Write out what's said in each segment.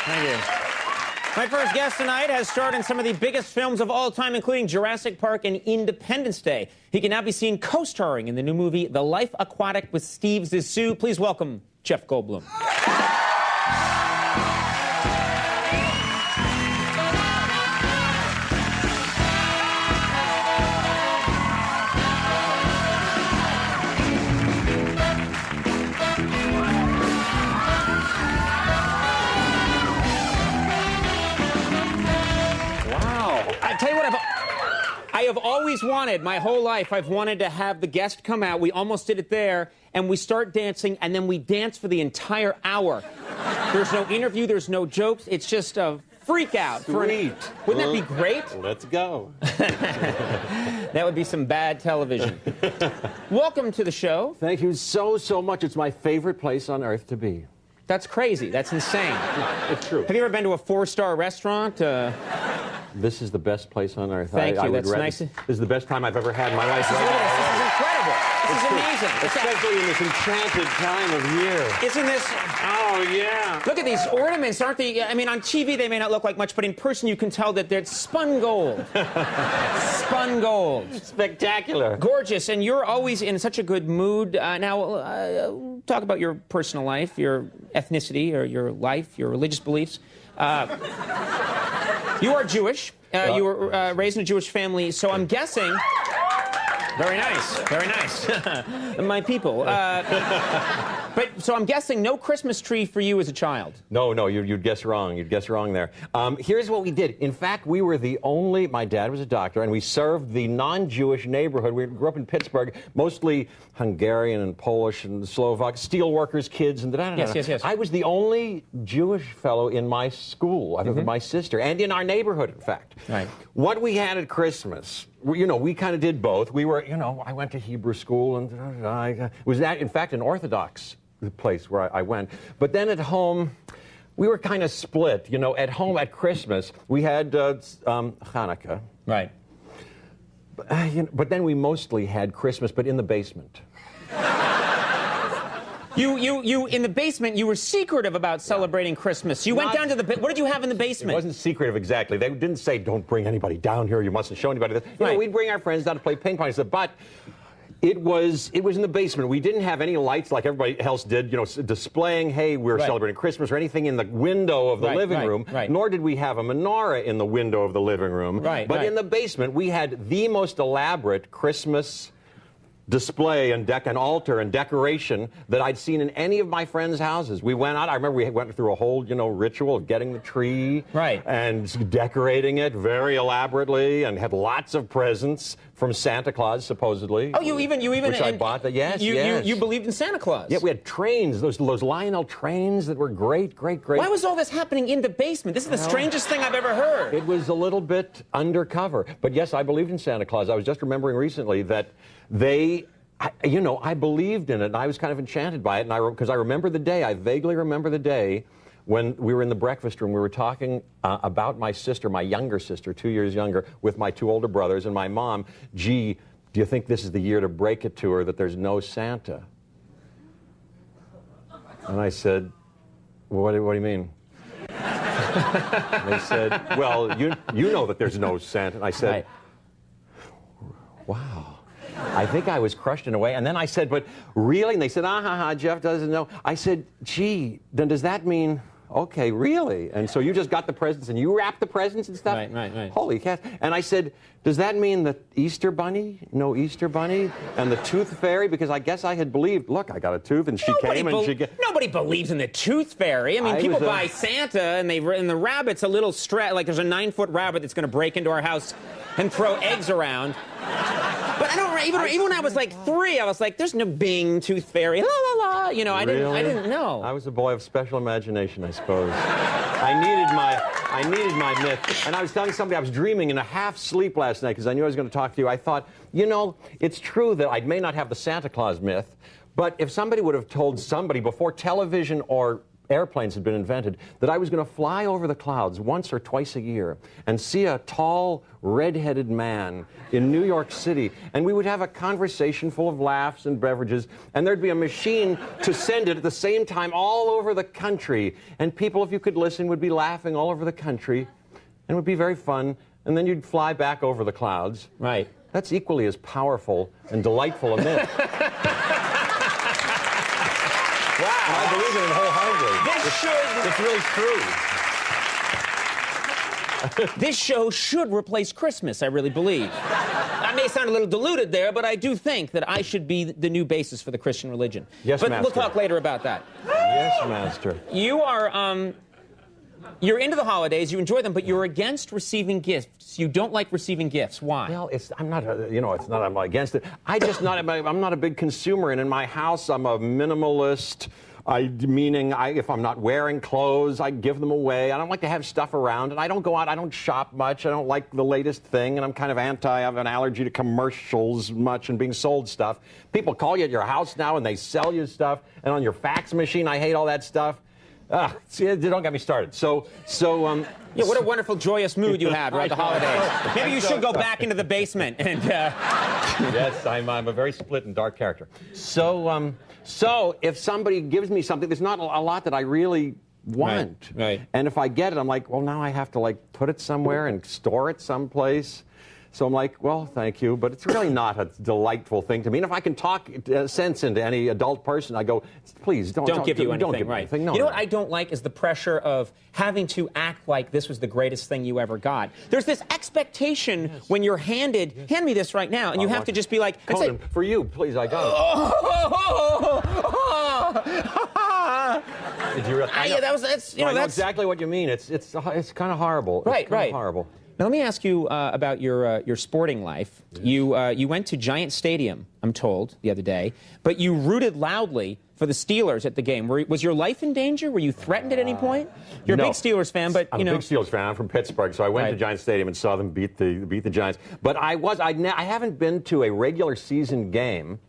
Thank you. My first guest tonight has starred in some of the biggest films of all time, including Jurassic Park and Independence Day. He can now be seen co-starring in the new movie The Life Aquatic with Steve Zissou. Please welcome Jeff Goldblum. I have always wanted, my whole life, I've wanted to have the guest come out. We almost did it there, and we start dancing, and then we dance for the entire hour. There's no interview, there's no jokes. It's just a freak out. Sweet. Wouldn't that be great? Let's go. That would be some bad television. Welcome to the show. Thank you so much. It's my favorite place on earth to be. That's crazy. That's insane. It's true. Have you ever been to a 4-star restaurant? This is the best place on earth. Thank you. That's nice. This is the best time I've ever had in my life. This is incredible. This is amazing. Especially in this enchanted time of year. Isn't this? Oh, yeah. Look at these ornaments, aren't they? I mean, on TV they may not look like much, but in person you can tell that they're spun gold. Spun gold. Spectacular. Gorgeous, and you're always in such a good mood. Now, talk about your personal life, your ethnicity, or your life, your religious beliefs. You are Jewish. You were raised in a Jewish family, so I'm guessing... Very nice. Very nice. My people. But so I'm guessing no Christmas tree for you as a child. No, you'd guess wrong. You'd guess wrong there. Here's what we did. In fact, we were the only, my dad was a doctor, and we served the non-Jewish neighborhood. We grew up in Pittsburgh, mostly Hungarian and Polish and Slovak, steel workers, kids, and Yes. I was the only Jewish fellow in my school, other than my sister, and in our neighborhood, in fact. Right. What we had at Christmas, we kind of did both. We were, I went to Hebrew school, and I was, in fact, an Orthodox place where I went. But then at home, we were kind of split. At home at Christmas, we had Hanukkah. Right. But then we mostly had Christmas, but in the basement. You in the basement, you were secretive about celebrating Christmas. You went down to the... What did you have in the basement? It wasn't secretive, exactly. They didn't say, don't bring anybody down here, you mustn't show anybody this. Right. We'd bring our friends down to play ping pong. But it was in the basement. We didn't have any lights like everybody else did, displaying, hey, we're celebrating Christmas, or anything in the window of the living room. Right. Nor did we have a menorah in the window of the living room. But in the basement, we had the most elaborate Christmas display and altar and decoration that I'd seen in any of my friends' houses. We went out. I remember we went through a whole, ritual of getting the tree and decorating it very elaborately, and had lots of presents from Santa Claus, supposedly. Oh, you even which I bought. Yes. You believed in Santa Claus. Yeah, we had trains, those Lionel trains that were great. Why was all this happening in the basement? This is the strangest thing I've ever heard. It was a little bit undercover. But yes, I believed in Santa Claus. I was just remembering recently that I believed in it, and I was kind of enchanted by it, because I remember the day, I vaguely remember the day when we were in the breakfast room. We were talking about my sister, my younger sister, 2 years younger, with my 2 older brothers, and my mom. Gee, do you think this is the year to break it to her that there's no Santa? And I said, well, what do you mean? They said, well, you know that there's no Santa. And I said, wow. I think I was crushed in a way. And then I said, but really? And they said, Jeff doesn't know. I said, gee, then does that mean, okay, really? And so you just got the presents and you wrapped the presents and stuff? Right. Holy cat. And I said, does that mean the Easter Bunny? No Easter Bunny? And the Tooth Fairy? Because I guess I had believed, look, I got a tooth, and she came and she... Nobody believes in the Tooth Fairy. I mean, people buy Santa, and the rabbit's a little like there's a 9-foot rabbit that's going to break into our house and throw eggs around. But I don't... Even when I was like 3, I was like, there's no Bing Tooth Fairy. La, la, la. I didn't know. I was a boy of special imagination, I suppose. I needed my myth. And I was telling somebody I was dreaming in a half sleep last night because I knew I was going to talk to you. I thought, it's true that I may not have the Santa Claus myth, but if somebody would have told somebody before television or airplanes had been invented, that I was going to fly over the clouds once or twice a year and see a tall, red-headed man in New York City, and we would have a conversation full of laughs and beverages, and there'd be a machine to send it at the same time all over the country, and people, if you could listen, would be laughing all over the country, and it would be very fun, and then you'd fly back over the clouds. Right. That's equally as powerful and delightful a myth. Wow. And I believe in it wholeheartedly. It's really true. This show should replace Christmas, I really believe. I may sound a little diluted there, but I do think that I should be the new basis for the Christian religion. Yes, but Master. we'll talk later about that. Yes, Master. You are, you're into the holidays, you enjoy them, but you're against receiving gifts. You don't like receiving gifts. Why? Well, I'm not I'm against it. I'm not a big consumer, and in my house, I'm a minimalist. Meaning, if I'm not wearing clothes, I give them away. I don't like to have stuff around, and I don't go out. I don't shop much. I don't like the latest thing, and I'm kind of I have an allergy to commercials much and being sold stuff. People call you at your house now, and they sell you stuff, and on your fax machine, I hate all that stuff. See, don't get me started. Yeah, what a wonderful, joyous mood you have around the holidays. Maybe you should go back into the basement and... Yes, I'm a very split and dark character. So if somebody gives me something, there's not a lot that I really want. Right. And if I get it, I'm like, well, now I have to, put it somewhere and store it someplace. So I'm like, well, thank you, but it's really not a delightful thing to me. And if I can talk sense into any adult person, I go, please don't give you anything. Don't give me right. anything. No, you know what I don't like is the pressure of having to act like this was the greatest thing you ever got. There's this expectation when you're hand me this right now, and you have to just be like, Conan, for you, please, I got it. Did you really? That's I know exactly what you mean. It's kind of horrible. Right, it's kind of horrible. Now, let me ask you about your sporting life. Yes. You went to Giant Stadium, I'm told, the other day, but you rooted loudly for the Steelers at the game. Was your life in danger? Were you threatened at any point? You're a big Steelers fan, but I'm a big Steelers fan. I'm from Pittsburgh, so I went to Giant Stadium and saw them beat the Giants. But I haven't been to a regular season game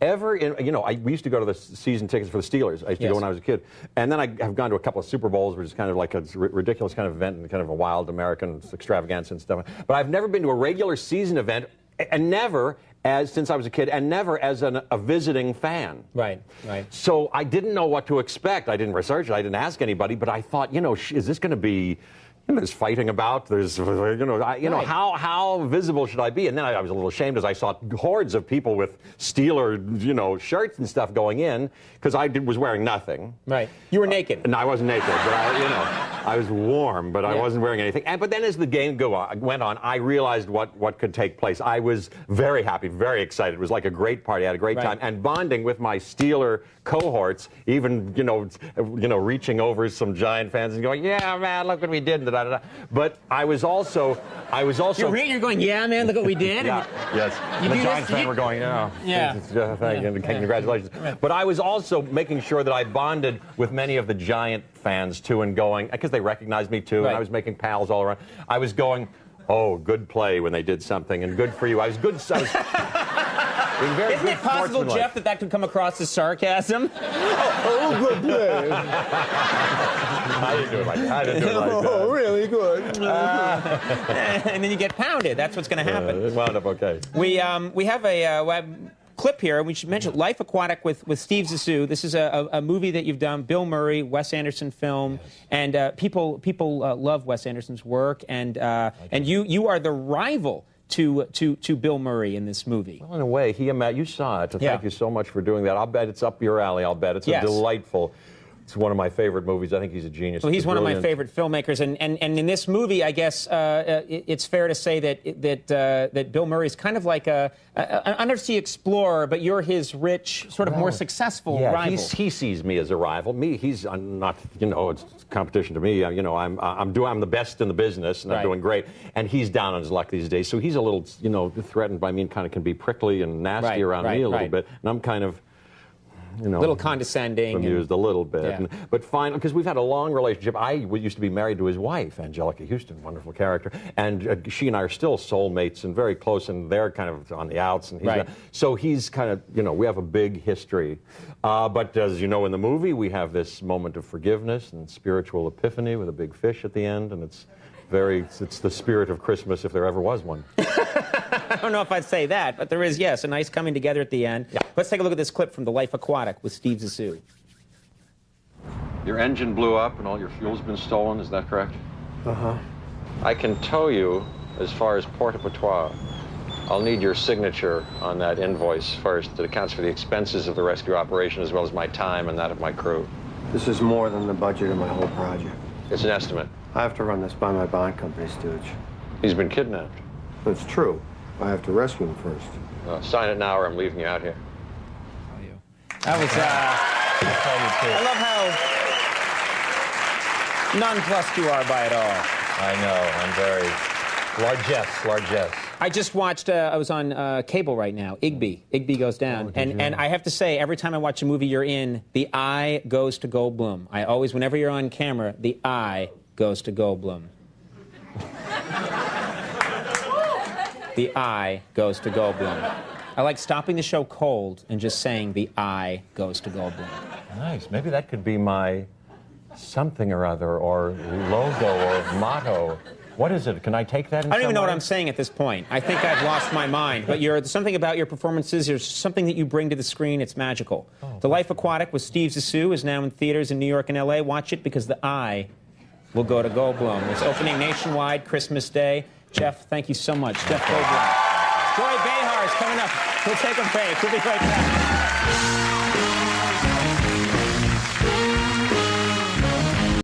ever we used to go to the season tickets for the Steelers. I used to go when I was a kid. And then I have gone to a couple of Super Bowls, which is kind of like a ridiculous kind of event and kind of a wild American extravaganza and stuff. But I've never been to a regular season event, and never since I was a kid, and never as a visiting fan. Right. So I didn't know what to expect. I didn't research it. I didn't ask anybody. But I thought, is this going to be... there's fighting about. There's, how visible should I be? And then I was a little ashamed as I saw hordes of people with Steeler, shirts and stuff going in because I was wearing nothing. Right. You were naked. No, I wasn't naked, but I was warm, but I wasn't wearing anything. But then as the game went on, I realized what could take place. I was very happy, very excited. It was like a great party. I had a great time, and bonding with my Steeler cohorts, even reaching over some Giant fans and going, "Yeah, man, look what we did." But I was also. You're going, "Yeah, man, look what we did." Yeah. Yes. And the Giants fan were going, "Yeah, thank you, congratulations." Right. But I was also making sure that I bonded with many of the Giant fans too, and going because they recognized me too, and I was making pals all around. I was going, "Oh, good play when they did something, and good for you." I was good. Isn't it possible, Jeff, that could come across as sarcasm? Good play. I didn't do it like that. Oh, really good. And then you get pounded. That's what's going to happen. It wound up okay. We have a clip here. We should mention Life Aquatic with Steve Zissou. This is a movie that you've done. Bill Murray, Wes Anderson film, and people love Wes Anderson's work. And you are the rival to Bill Murray in this movie. Well, in a way, you saw it. So thank you so much for doing that. I'll bet it's up your alley. I'll bet it's a delightful. It's one of my favorite movies. I think he's a genius. Well, he's one of my favorite filmmakers, and in this movie, I guess it's fair to say that Bill Murray is kind of like an undersea explorer, but you're his rich, sort of more successful rival. He sees me as a rival. He's not. It's competition to me. I'm the best in the business, and I'm doing great. And he's down on his luck these days, so he's a little, threatened by me and kind of can be prickly and nasty around me a little bit. And I'm kind of. you know, a little condescending. Amused a little bit. Yeah. But finally, because we've had a long relationship, I used to be married to his wife, Angelica Houston, wonderful character, and she and I are still soulmates and very close, and they're kind of on the outs. And Right. So he's kind of, you know, we have a big history. But as you know, in the movie, we have this moment of forgiveness and spiritual epiphany with a big fish at the end, and it's the spirit of Christmas if there ever was one. I don't know if I'd say that, but there is, yes, a nice coming together at the end. Yeah. Let's take a look at this clip from The Life Aquatic with Steve Zissou. Your engine blew up and all your fuel's been stolen, is that correct? Uh-huh. I can tow you as far as Port-au-Patois. I'll need your signature on that invoice first that accounts for the expenses of the rescue operation as well as my time and that of my crew. This is more than the budget of my whole project. It's an estimate. I have to run this by my bond company, Stooge. He's been kidnapped. But it's true. I have to rescue him first. Sign it now or I'm leaving you out here. That was, I love how nonplussed you are by it all. I know, I'm very... largesse. I just watched, I was on cable right now, Igby Goes Down. And I have to say, every time I watch a movie you're in, the eye goes to Goldblum. I always, whenever you're on camera, the eye goes to Goldblum. The eye goes to Goldblum. I like stopping the show cold and just saying the eye goes to Goldblum. Nice. Maybe that could be my something or other, or logo, or motto. What is it? Can I take that in I don't even know some what way? I'm saying at this point. I think I've lost my mind. But there's something about your performances. There's something that you bring to the screen. It's magical. The Life Aquatic with Steve Zissou is now in theaters in New York and L.A. Watch it because the eye will go to Goldblum. It's opening nationwide Christmas Day. Jeff, thank you so much. Jeff Goldblum. Joy Behar is coming up. We'll take a break. We'll be right back.